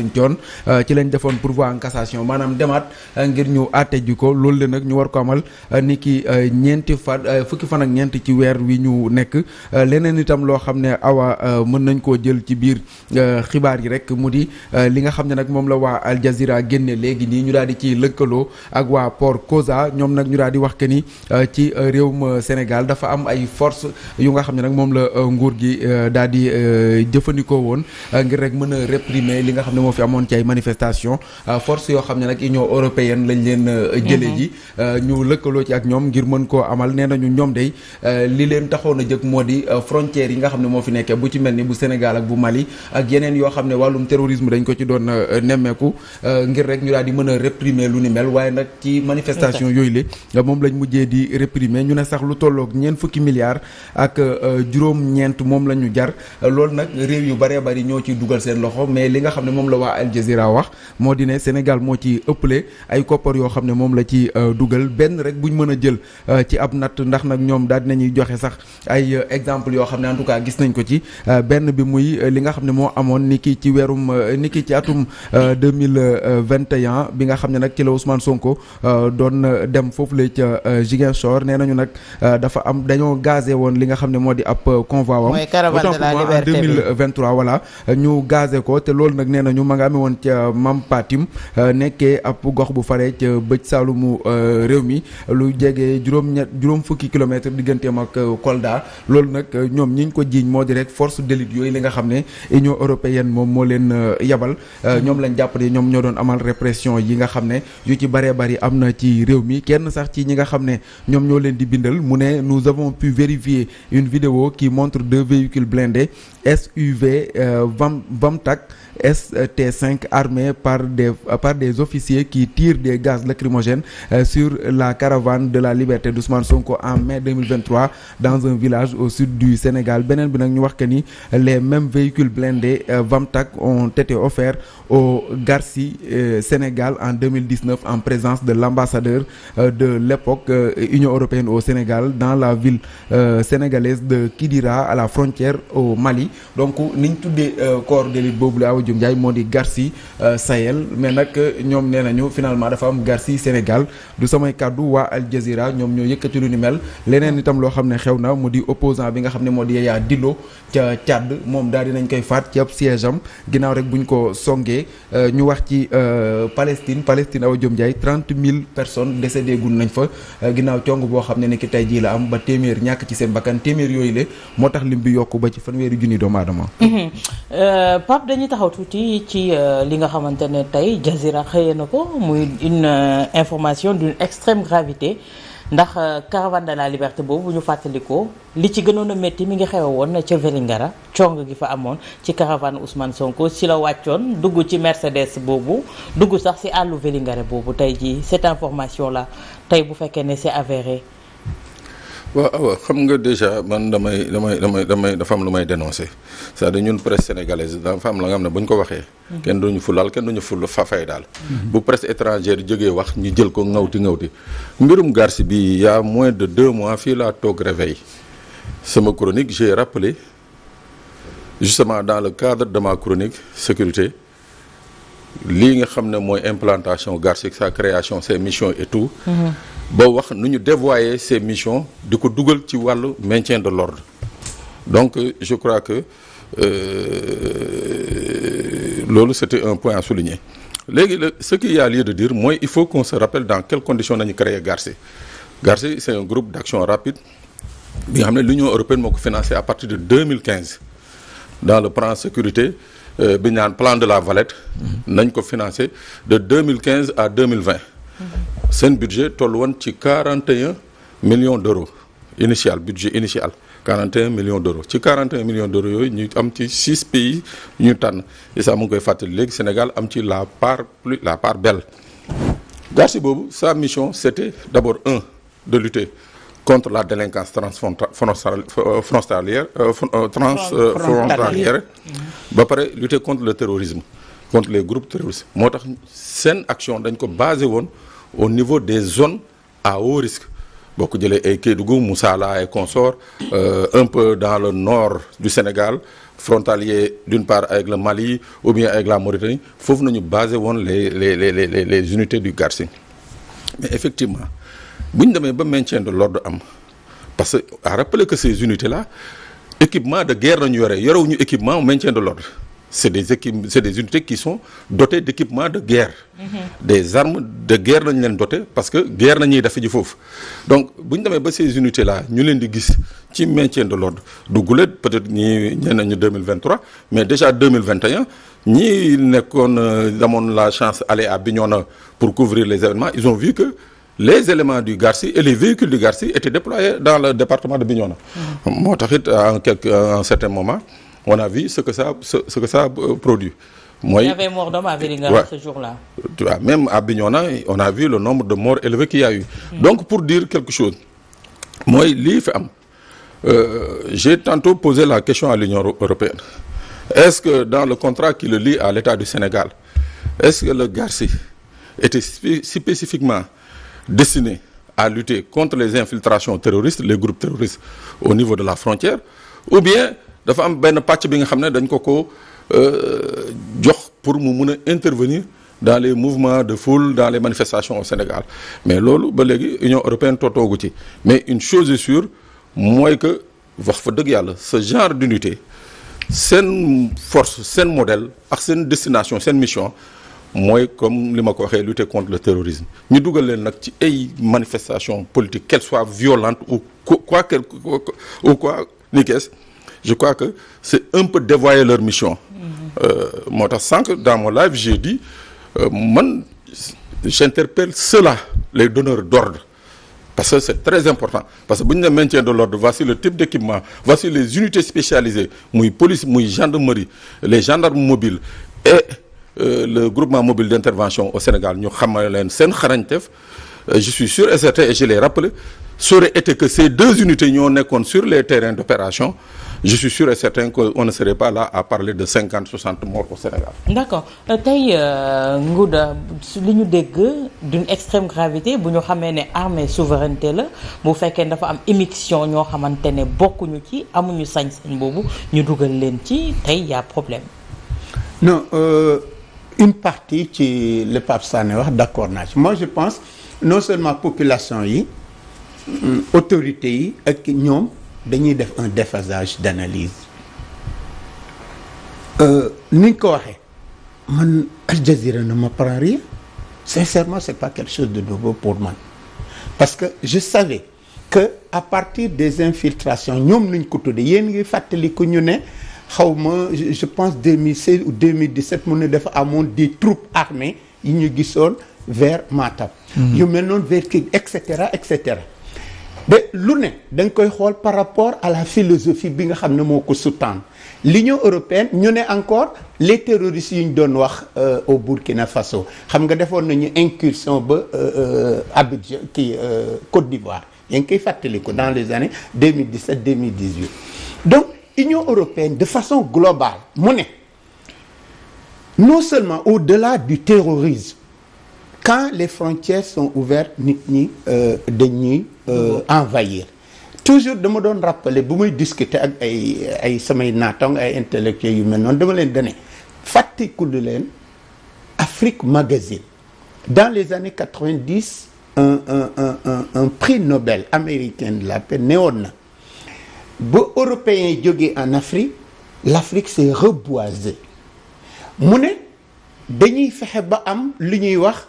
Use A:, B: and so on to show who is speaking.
A: Thion ci lañ defoon pourvoi en cassation maanaam demaat ngir ñu àtte ji ko loolu la nag ñu war ko amal ni ki fukki fan ak ñeent ci weer wi ñu nekk leneen itam loo xam ne awa mën nañ koo jël ci biir xibaar yi rek mu di li nga xam ne nag moom la waa Al Jazeera génne léegi nii ñu daal di ci lëkkaloo ak waa Port Kosa ñoom nag ñu daal di wax que ni ci réewum Sénégal dafa am ay force yu nga xam ne nag moom la nguur gi daal di jëfandikoo woon ngir rek mën a réprimer li nga xam ne moo fi amoon ci ay manifestation force yoo xam ne nag Union européenne lañ leen jële ji ñu lëkkaloo ci ak ñoom ngir mën koo amal nee nañu ñoom day li leen taxoon a jëkk moo di frontières yi nga xam ne moo fi nekkee bu ci mel ni bu Sénégal ak bu Mali ak yeneen yoo xam ne wàllum terrorisme dañ ko ci doon nemmeeku ngir rek ñu daal di mën a réprimer lu ni mel waaye nag ci manifestation yooyu la moom lañ mujjee di réprimer ñu ne sax lu tolloog fukki milliards ak juróom-ñeent moom la ñu jar loolu nag réew yu bëree bëri ñoo ci dugal seen loxo mais li nga xam ne moom la waa Al Jazeera wax moo di ne Sénégal moo ci ëppale ay koppar yoo xam ne moom la ci dugal benn rek buñ mën a jël ci ab natt ndax nag ñoom daal dinañuy joxe sax ay exemple yoo xam ne en tout cas gis nañ ko ci benn bi muy li nga xam ne moo amoon ni ki ci weerum ni ki ci atum 2021 bi nga xam ne nag ci la Ousmane Sonko doon dem foofu la ca Ziguinchor nee nañu nag dañoo gazé woon li nga xam ne moo di ab convoi wam autant pour moi en 2023 voilà ñu gazé ko te loolu nag nee nañu ma nga amee woon ca Mam Patim nekkee ab gox bu fare ca bëj saalumu réew mi lu jege juróom fukki kilomètres digganteem ak Kolda loolu nag ñoom ñiñ ko jiiñ moo di rek force d'élite yooyu li nga xam ne Union européenne moom moo leen yabal ñoom lañ jàpp ne ñoom ñoo doon amal répression yi nga xam ne yu ci bëree bëri am na ci réew mi kenn sax ci ñi nga xam ne ñoom ñoo leen di bindal mu ne nous avons pu vérifier une vidéo qui montre 2 véhicules blindés SUV Vamtac ST5 armés par des officiers qui tirent des gaz lacrymogènes sur la caravane de la liberté d'Ousmane Sonko en mai 2023 dans un village au sud du Sénégal beneen bi nag ñu wax que ni les mêmes véhicules blindés Vamtac ont été offerts au Garci Sénégal en 2019 en présence de l'ambassadeur de l'époque Union européenne au Sénégal dans la ville sénégalaise de Kidira à la frontière au Mali donc niñ tuddee corps d'élite boobu la Diom Ndiaye moo di Garci Sahel mais nag ñoom nee nañu finalement dafa am Garci Sénégal du samay kàddu waa Al Jazeera ñoom ñoo yëkkati lu ni mel leneen itam loo xam ne xew na mu di opposant bi nga xam ne moo di Yaya Dillo ca Tchad moom daal dinañ koy faat ci ab siège am ginnaaw rek buñ ko songee ñu wax ci Palestine Awa Diom Ndiaye 30 000 personnes décédées gun nañ fa ginnaaw cong boo xam ne ni ki tey jii la am ba téeméer ñàkk ci seen bakkan téeméer yooyu le moo tax lim bi yokku ba ci fanweeri junni doomu aadama
B: Pape dañuy taxaw tuuti ci li nga xamante ne tey Jazeera xëyee na ko muy une information d'une extrême gravité ndax caravane de la liberté boobu bu ñu fàttalikoo li ci gënoon a métti mi ngi xewe woon ca Vélingara cong gi fa amoon ci caravane Ousmane Sonko ci la wàccoon dugg ci Mercedes boobu dugg sax ci àllu Vélingara boobu tey jii cette information là tey bu fekkee ne c'est avéré.
C: waaw xam nga déjà man damay dafa am lu may dénoncer c'est-à-dire ñun presse sénégalaise dafa am la nga xam ne bu ñu ko waxee. kenn duñu fulal kenn duñu ful fay daal. bu presse étrangère jógee wax ñu jël ko ŋawti mbirum Garci bi y a moins de 2 mois fii laa toog réveil sama chronique j'ai rappelé justement dans le cadre de ma chronique sécurité lii nga xam ne mooy implantation Garci sa création ses missions et tout. ba wax nu ñu dévoyer ces missions di ko dugal ci wàllu maintien de l'ordre donc je crois que loolu c'était un point à souligner léegi ce qu'il y a lieu de dire mooy il faut qu'on se rappelle dans quelles conditions nañu créer Garci c'est un groupe d'action rapide bi nga xam ne l'Union européenne moo ko financé à partir de 2015 dans le plan sécurité bi ñu naan plan de la Valette nañ ko financé de 2015 à 2020 seen budget toll woon ci 41 millions d'euros budget initial 41 millions d'euros ci 41 millions d'euros yooyu ñu am ci 6 pays ñu tànn et ça mu ngi koy fàttali léegi Sénégal am ci la part belle. Garci boobu sa mission c'était d'abord de lutter contre la délinquance transfrontalière ba pare lutter contre le terrorisme contre les groupes terroristes moo tax seen action dañ ko basé woon au niveau des zones à haut risque boo ko jëlee ay Kédougou Moussala et consorts un peu dans le nord du Sénégal frontaliers d'une part avec le Mali ou bien avec la Mauritanie foofu nañu basé woon les unités du GARSI mais effectivement bu ñu demee ba maintien de l'ordre am parce que à rappeler que ces unités là équipement de guerre nañu yorewuñu équipement maintien de l'ordre c'est des unités qui sont dotées d'équipements de guerre. Des armes de guerre lañu leen doté parce que guerre nañuy def ji foofu donc bu ñu demee ba ces unités là ñu leen di gis ci maintien de l'ordre du gulet peut-être ñii ñeneen ñu 2023 mais déjà 2021 ñii nekkoon amoon la chance aller à Bignona pour couvrir les événements ils ont vu que les éléments du GARSI et les véhicules du GARSI étaient déployés dans le département de Bignona. moo taxit à un certain moment on a vu ce que ça a produit. Moi,
B: il y avait mort d'homme à Vélingara ce jour-là.
C: Tu vois, même à Bignona, on a vu le nombre de morts élevé qu'il y a eu. Donc, pour dire quelque chose, moi, j'ai tantôt posé la question à l'Union européenne. Est-ce que dans le contrat qui le lie à l'État du Sénégal, est-ce que le GARSI était spécifiquement destiné à lutter contre les infiltrations terroristes, les groupes terroristes au niveau de la frontière, ou bien dafa am benn pàcc bi nga xam ne dañ ko jox pour mu mun a intervenir dans les mouvements de foule dans les manifestations au Sénégal mais loolu ba léegi Union européenne tootoogu ci mais une chose est sûre mooy que wax fa dëgg yàlla ce genre d'unité seen force seen modèle ak seen destination seen mission mooy comme li ma ko waxee lutter contre le terrorisme ñu dugal leen nag ci ay manifestations politiques qu'elles soient violentes ou quoi ni kees je crois que c'est un peu dévoyer leur mission. Moo tax sànq dans mon live j'ai dit man j'interpelle ceux-là les donneurs d'ordre parce que c'est très important parce que bu ñu ne maintien de l'ordre voici le type d'équipement voici les unités spécialisées muy police muy gendarmerie les gendarmes mobiles et le groupement mobile d'intervention au Sénégal ñu xamal leen seen xarañteef je suis sûr et certain et je l'ai rappelé ça aurait été que ces deux unités ñoo nekkoon sur les terrains d'opération je suis sûr et certain qu'on ne serait pas là à parler de 50-60 morts au Sénégal.
B: D'accord tey Ngouda li ñu dégg d'une extrême gravité bu ñu xamee ne armée souveraineté la bu fekkee dafa am émission ñoo xamante ne bokkuñu ci amuñu sañ-sañ boobu ñu dugal leen ci tey y a problème.
D: Non une partie ci le Pape Sané wax d'accord naa ci moi je pense non seulement population yi autorités yi ak ñoom. dañuy def un déphasage d'analyse ni nga ko waxee man Al Jazeera ne m'apprend rien sincèrement c'est pas quelque chose de nouveau pour man parce que je savais que à partir des infiltrations ñoom lañ ko tudde yéen ngi fàttaliku ñu ne xaw ma je pense 2016 ou 2017 mu ne dafa amoon des troupes armées yi ñu gisoon vers Matam yu mel noonu vers Kii et cetera ba lu ne da nga koy xool par rapport à la philosophie bi nga xam ne moo ko sous-tendre l'Union européenne ñu ne encore les terroristes yu ñu doon wax au Burkina Faso xam nga defoon nañu incursion ba Abidjan Côte d'Ivoire yaa ngi koy fàttaliku dans les années 2017 2018 donc Union européenne de façon globale mu ne non seulement au-delà du terrorisme quand les frontières sont ouvertes nit ñi dañuy envahir toujours dama doon rappeler bu may discuter ak ay samay naatong ay intellectuels yu mel noonu dama leen dane fàttikulu leen Afrique Magazine dans les années 90 un prix Nobel américain de la paix newoon na ba européens yi jógee en Afrique l'Afrique s'est reboisée mu ne dañuy fexe ba am lu ñuy wax